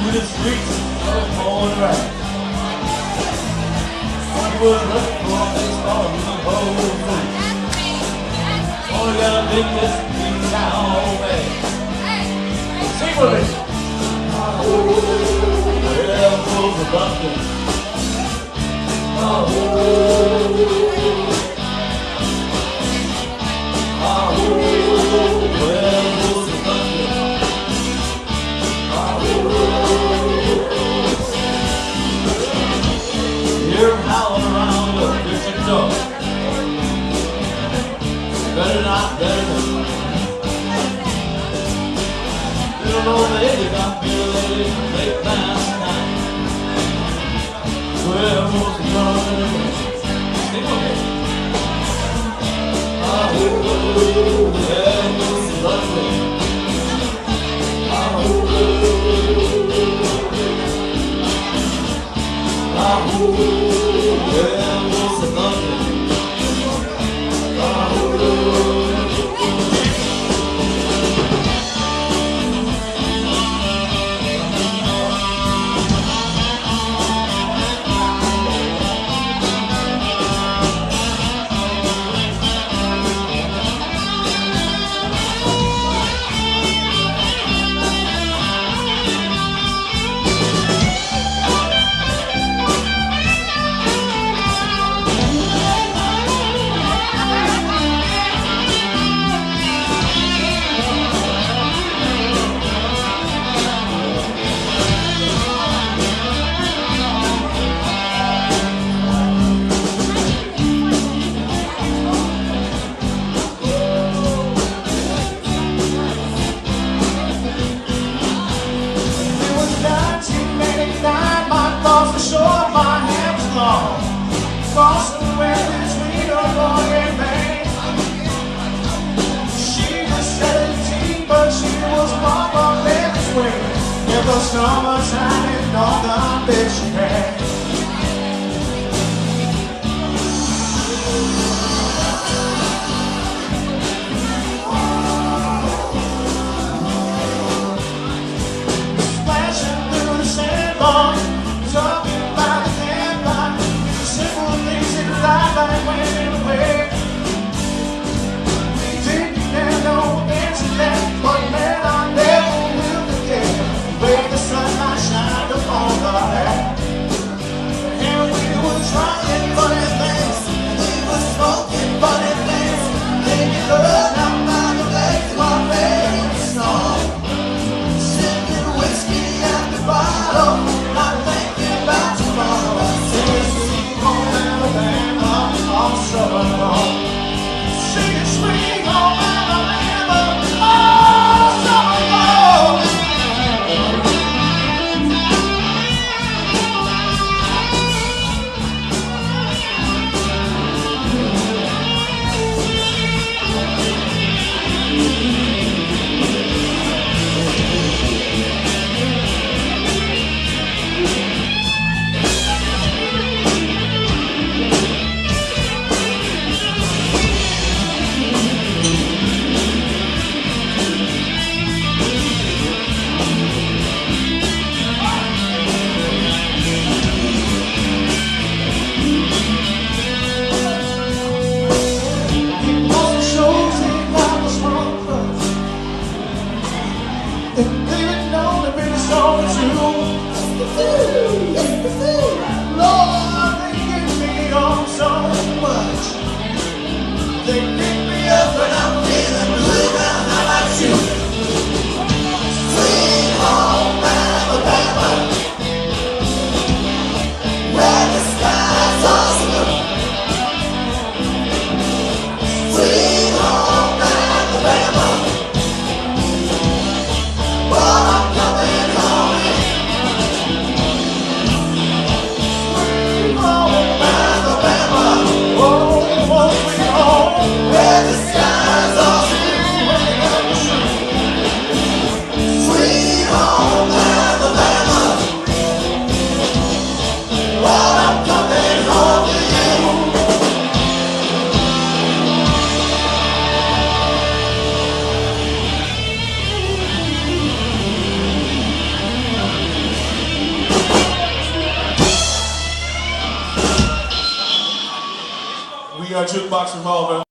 through the streets of Fort Rack. He was looking for a baseball in the whole thing. Only got a big this big town man. Sing with me. Well, goes the bucket. Hear him howling around the kitchen door. Better not, better not. Little old lady got me late last night. Well, what's the running? Sing with me. Well, what's the running? Crossing where between a boy and man. She was 17, but she was one of Mary's women. In the summertime in northern Michigan. Splashing through the sandbar, talking about the candlelight. Life went away. We didn't have no internet, but man, I never will forget the way the sunlight shined upon our land. And we were trying funny things, we were smoking funny things, thinking love out by the lake, my favorite song. Sipping whiskey at the bottle, not thinking about tomorrow. Singing Sweet Home Alabama all summer long. Singing Sweet Home Alabama all summer long. Lord, they give me on so much. They pick me up when I'm feeling blue, and I like you. Sweet home Alabama, where the sky's awesome. Sweet home Alabama, well, I'm coming home. Sweet home Alabama. Jukebox Revolver.